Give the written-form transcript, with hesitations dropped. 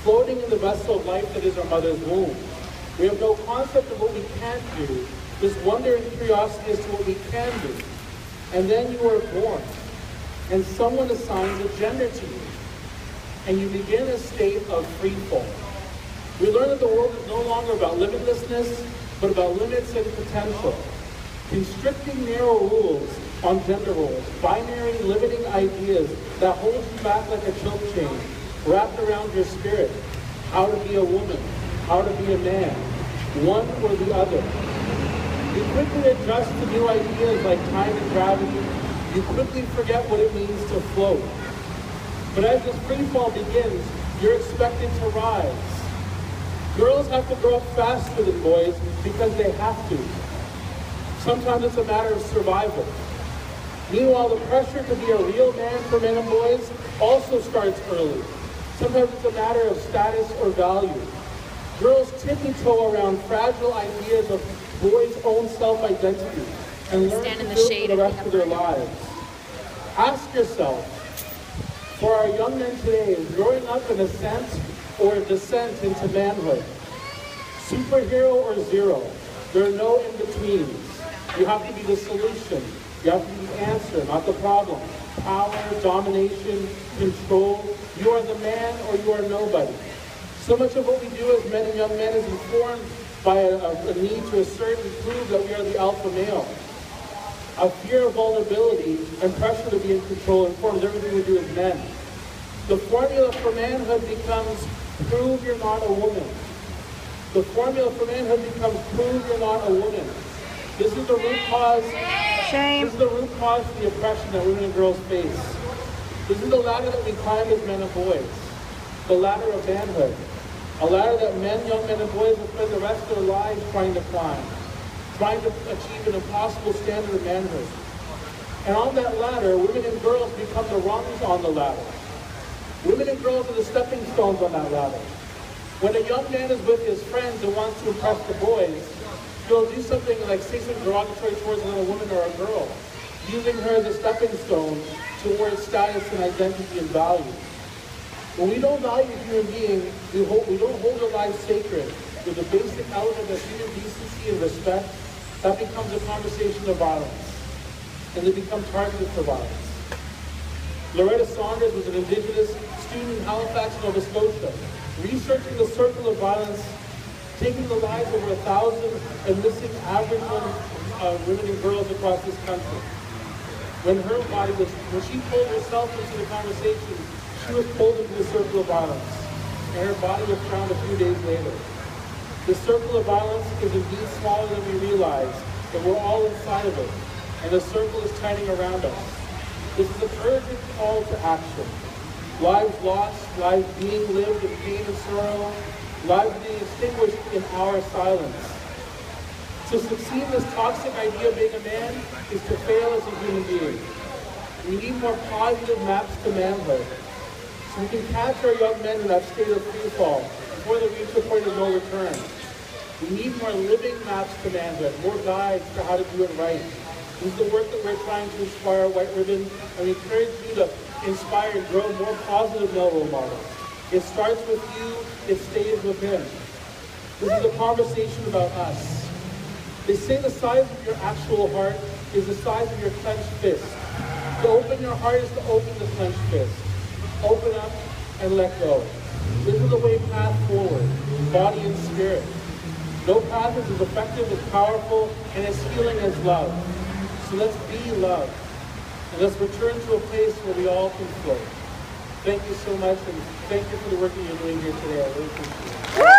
floating in the vessel of life that is our mother's womb. We have no concept of what we can't do, just wonder and curiosity as to what we can do. And then you are born, and someone assigns a gender to you, and you begin a state of free fall. We learn that the world is no longer about limitlessness, but about limits and potential. Constricting narrow rules on gender roles, binary limiting ideas that hold you back like a choke chain, wrapped around your spirit. How to be a woman, how to be a man, one or the other. You quickly adjust to new ideas like time and gravity. You quickly forget what it means to float. But as this free fall begins, you're expected to rise. Girls have to grow up faster than boys because they have to. Sometimes it's a matter of survival. Meanwhile, the pressure to be a real man for men and boys also starts early. Sometimes it's a matter of status or value. Girls tippy-toe around fragile ideas of boys' own self-identity and learn to build for the rest of their lives. Ask yourself, for our young men today, is growing up an ascent or a descent into manhood? Superhero or zero? There are no in-betweens. You have to be the solution. You have to be the answer, not the problem. Power, domination, control. You are the man or you are nobody. So much of what we do as men and young men is informed by a need to assert and prove that we are the alpha male. A fear of vulnerability and pressure to be in control informs everything we do as men. The formula for manhood becomes prove you're not a woman. The formula for manhood becomes prove you're not a woman. This is the root cause. Shame. This is the root cause of the oppression that women and girls face. This is the ladder that we climb as men and boys. The ladder of manhood. A ladder that men, young men and boys will spend the rest of their lives trying to climb. Trying to achieve an impossible standard of manhood. And on that ladder, women and girls become the rungs on the ladder. Women and girls are the stepping stones on that ladder. When a young man is with his friends and wants to impress the boys, he'll do something like say something derogatory towards another woman or a girl, using her as a stepping stone towards status and identity and value. When we don't value human beings, we don't hold our lives sacred with the basic element of human decency and respect. That becomes a conversation of violence, and they become targeted for violence. Loretta Saunders was an Indigenous student in Halifax, Nova Scotia, researching the circle of violence, taking the lives of over 1,000 and missing Aboriginal women and girls across this country. When she pulled herself into the conversation, she was pulled into the circle of violence, and her body was found a few days later. The circle of violence is indeed smaller than we realize, but we're all inside of it, and the circle is tightening around us. This is an urgent call to action. Lives lost, lives being lived in pain and sorrow, lives being extinguished in our silence. To succeed in this toxic idea of being a man is to fail as a human being. We need more positive maps to manhood, so we can catch our young men in that state of free fall before they reach the point of no return. We need more living maps to manhood, more guides for how to do it right. This is the work that we're trying to inspire White Ribbon, and we encourage you to inspire and grow more positive male role models. It starts with you, it stays with him. This is a conversation about us. They say the size of your actual heart is the size of your clenched fist. To open your heart is to open the clenched fist. Open up and let go. This is the way path forward, body and spirit. No path is as effective, as powerful, and as healing as love. So let's be love. And let's return to a place where we all can flow. Thank you so much, and thank you for the work that you're doing here today. I really appreciate it.